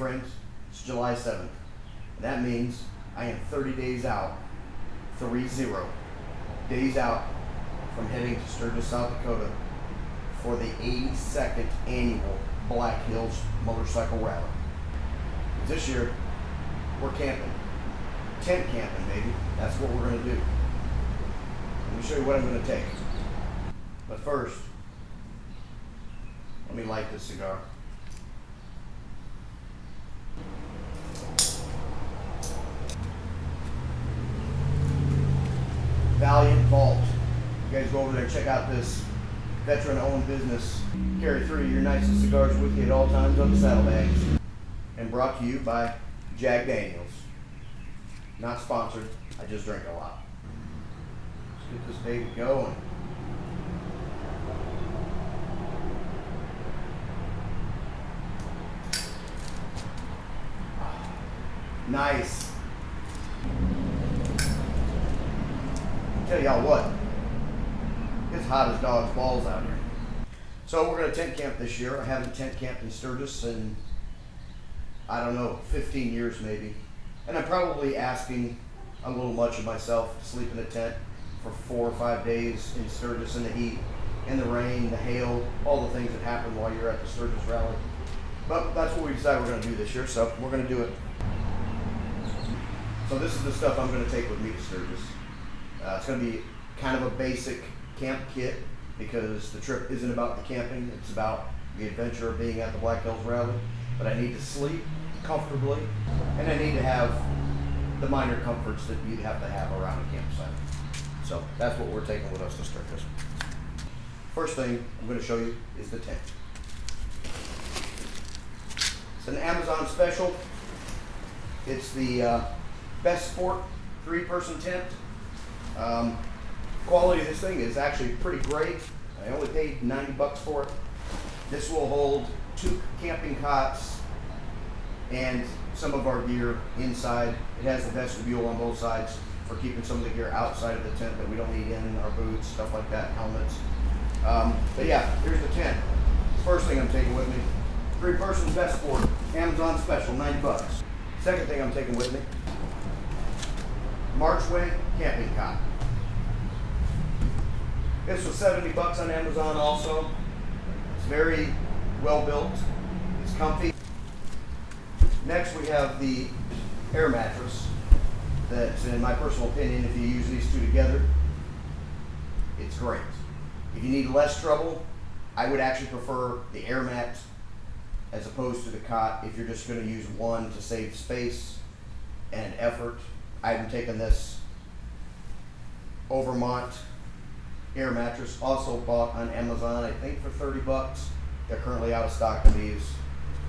friends, it's July 7th. And that means I am 30 days out, 30 days out from heading to Sturgis, South Dakota for the 82nd annual Black Hills Motorcycle Rally. This year, we're camping. Tent camping, baby. That's what we're gonna do. Let me show you what I'm gonna take. But first, let me light this cigar. Valiant Vault. You guys go over there and check out this veteran-owned business. Carry 3 of your nicest cigars with you at all times on the saddlebags. And brought to you by Jack Daniels. Not sponsored, I just drink a lot. Let's get this baby going. Nice. Tell y'all what, it's hot as dog's balls out here. So we're gonna tent camp this year. I haven't tent camped in Sturgis in, I don't know, 15 years maybe. And I'm probably asking a little much of myself to sleep in a tent for 4 or 5 days in Sturgis in the heat, in the rain, the hail, all the things that happen while you're at the Sturgis Rally. But that's what we decided we're gonna do this year, so we're gonna do it. So this is the stuff I'm gonna take with me to Sturgis. It's going to be kind of a basic camp kit because the trip isn't about the camping, it's about the adventure of being at the Black Hills Rally. But I need to sleep comfortably, and I need to have the minor comforts that you'd have to have around a campsite. So that's what we're taking with us to Sturgis. First thing I'm going to show you is the tent. It's an Amazon special. It's the Best Sport 3-person tent. Quality of this thing is actually pretty great. I only paid 90 bucks for it. This will hold 2 camping cots and some of our gear inside. It has the vestibule on both sides for keeping some of the gear outside of the tent that we don't need in, our boots, stuff like that, helmets. But yeah, here's the tent. First thing I'm taking with me, 3-person Best Sport, Amazon special, 90 bucks. Second thing I'm taking with me, Marchway camping cot. This was 70 bucks on Amazon also. It's very well built. It's comfy. Next we have the air mattress that's, in my personal opinion, if you use these 2 together, it's great. If you need less trouble, I would actually prefer the air mat as opposed to the cot. If you're just going to use one to save space and effort, I'm taking this Overmont air mattress, also bought on Amazon, I think for 30 bucks. They're currently out of stock of these,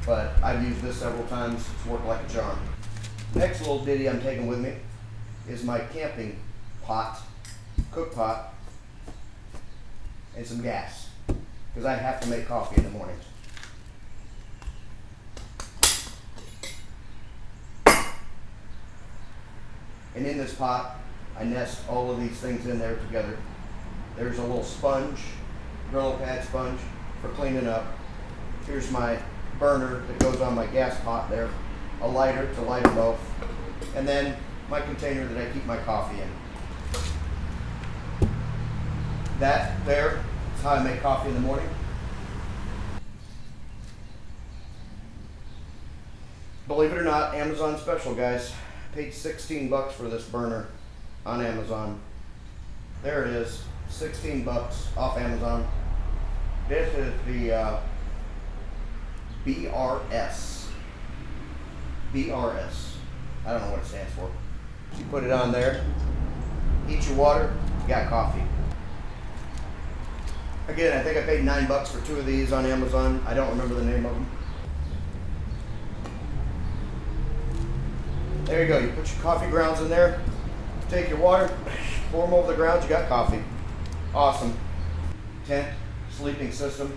but I've used this several times. It's worked like a charm. Next little ditty I'm taking with me is my camping pot, cook pot, and some gas, because I have to make coffee in the mornings. And in this pot, I nest all of these things in there together. There's a little sponge, Brillo pad sponge for cleaning up. Here's my burner that goes on my gas pot there, a lighter to light them both, and then my container that I keep my coffee in. That there is how I make coffee in the morning. Believe it or not, Amazon special, guys. Paid 16 bucks for this burner on Amazon. There it is, 16 bucks off Amazon. This is the BRS. I don't know what it stands for. You put it on there, heat your water, you got coffee. Again, I think I paid 9 bucks for 2 of these on Amazon. I don't remember the name of them. There you go, you put your coffee grounds in there, take your water, pour them over the grounds, you got coffee. Awesome. Tent, sleeping system,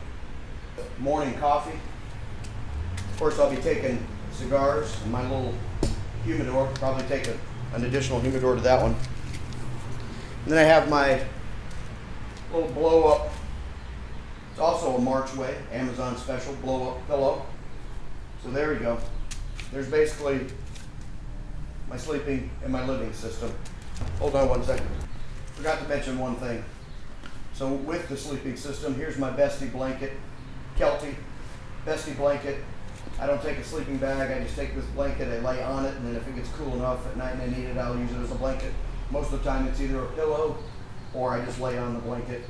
morning coffee. Of course, I'll be taking cigars and my little humidor, probably take an additional humidor to that one. And then I have my little blow up, it's also a Marchway, Amazon special blow up pillow. So there we go. there's basically my sleeping and my living system. Hold on one second. Forgot to mention one thing. So with the sleeping system, here's my Bestie blanket, Kelty Bestie blanket. I don't take a sleeping bag, I just take this blanket, I lay on it, and then if it gets cool enough at night and I need it, I'll use it as a blanket. Most of the time it's either a pillow or I just lay on the blanket.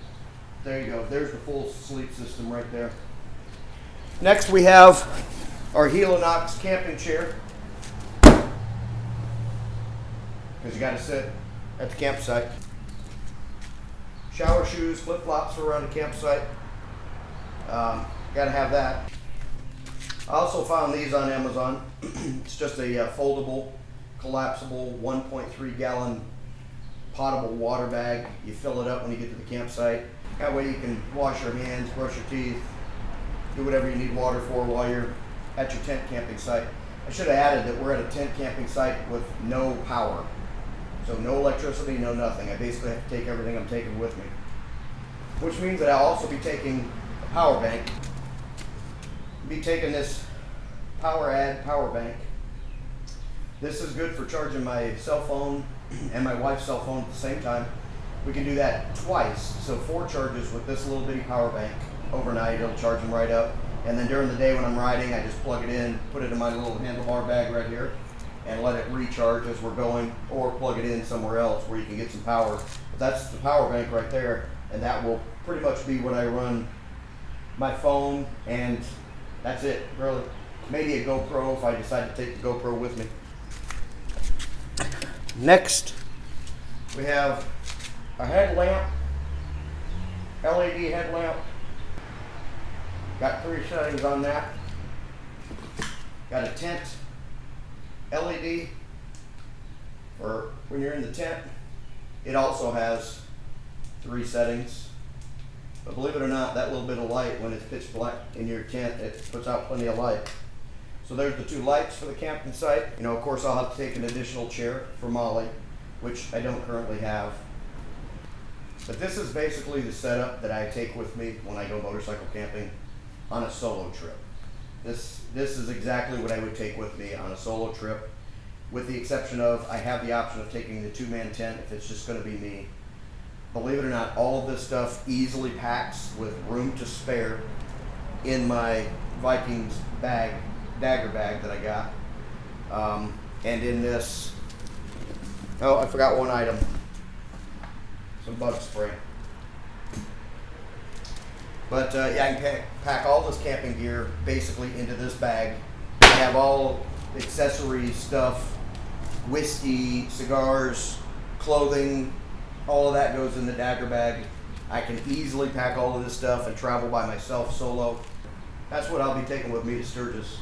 There you go, there's the full sleep system right there. Next we have our Helinox camping chair. Because you got to sit at the campsite. Shower shoes, flip-flops for around the campsite. Got to have that. I also found these on Amazon. It's just a foldable, collapsible 1.3 gallon potable water bag. You fill it up when you get to the campsite. That way you can wash your hands, brush your teeth, do whatever you need water for while you're at your tent camping site. I should have added that we're at a tent camping site with no power. So no electricity, no nothing. I basically have to take everything I'm taking with me. Which means that I'll also be taking a power bank. Be taking this power bank. This is good for charging my cell phone and my wife's cell phone at the same time. We can do that twice. So 4 charges with this little bitty power bank. Overnight, it'll charge them right up. And then during the day when I'm riding, I just plug it in, put it in my little handlebar bag right here, and let it recharge as we're going, or plug it in somewhere else where you can get some power. But that's the power bank right there, and that will pretty much be what I run my phone, and that's it, really. Maybe a GoPro if I decide to take the GoPro with me. Next, we have a headlamp, LED headlamp. Got 3 settings on that. Got a tent LED for when you're in the tent. It also has 3 settings. But believe it or not, that little bit of light, when it's pitch black in your tent, it puts out plenty of light. So there's the 2 lights for the camping site. You know, of course, I'll have to take an additional chair for Molly, which I don't currently have. But this is basically the setup that I take with me when I go motorcycle camping on a solo trip. This is exactly what I would take with me on a solo trip, with the exception of I have the option of taking the 2-man tent if it's just going to be me. Believe it or not, all of this stuff easily packs with room to spare in my Vikings bag, dagger bag that I got. And in this, oh, I forgot one item, some bug spray. But yeah, I can pack all this camping gear basically into this bag. I have all accessories, stuff, whiskey, cigars, clothing, all of that goes in the dagger bag. I can easily pack all of this stuff and travel by myself solo. That's what I'll be taking with me to Sturgis.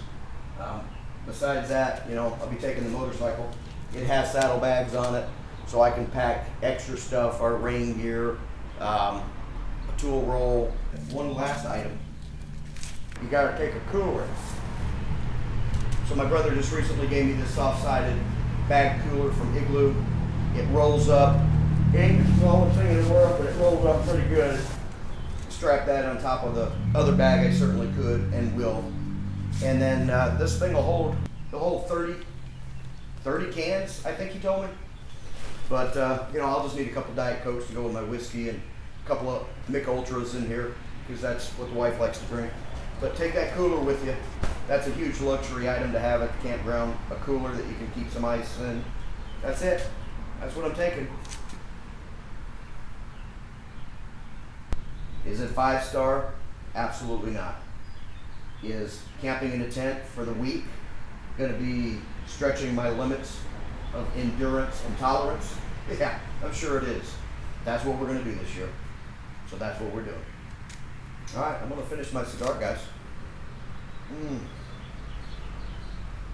Besides that, you know, I'll be taking the motorcycle. It has saddlebags on it, so I can pack extra stuff, our rain gear, a tool roll. One last item, you gotta take a cooler. So my brother just recently gave me this soft-sided bag cooler from Igloo. It rolls up. It ain't the smallest thing in the world, but it rolls up pretty good. Strap that on top of the other bag, I certainly could and will. And then this thing will hold 30 cans, I think he told me. But you know, I'll just need a couple Diet Cokes to go with my whiskey and a couple of Mick Ultras in here, because that's what the wife likes to drink. But take that cooler with you. That's a huge luxury item to have at the campground, a cooler that you can keep some ice in. That's it. That's what I'm taking. Is it 5-star? Absolutely not. Is camping in a tent for the week going to be stretching my limits of endurance and tolerance? Yeah, I'm sure it is. That's what we're going to do this year. So that's what we're doing. All right, I'm going to finish my cigar, guys.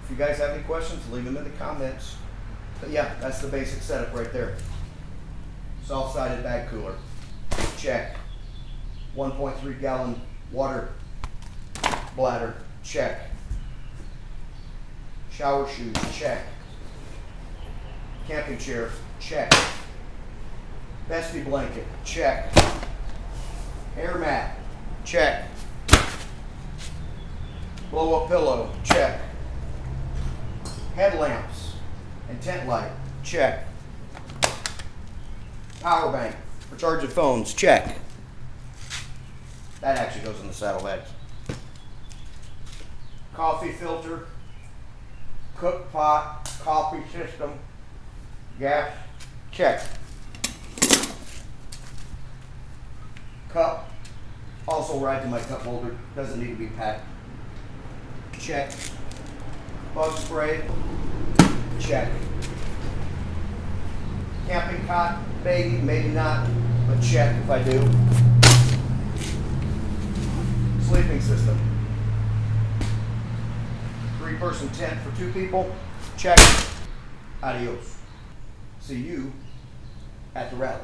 If you guys have any questions, leave them in the comments. But yeah, that's the basic setup right there. Soft-sided bag cooler. Check. 1.3 gallon water bladder. Check. Shower shoes. Check. Camping chair. Check. Bestie blanket. Check. Air mat. Check. Blow up pillow. Check. Headlamps and tent light, check. Power bank for charging phones, check. That actually goes in the saddlebags. Coffee filter, cook pot, coffee system, gas, check. Cup, also rides in my cup holder, doesn't need to be packed. Check. Bug spray, check. Camping cot, maybe, maybe not, but check if I do. Sleeping system. 3-person tent for 2 people, check. Adios. See you at the rally.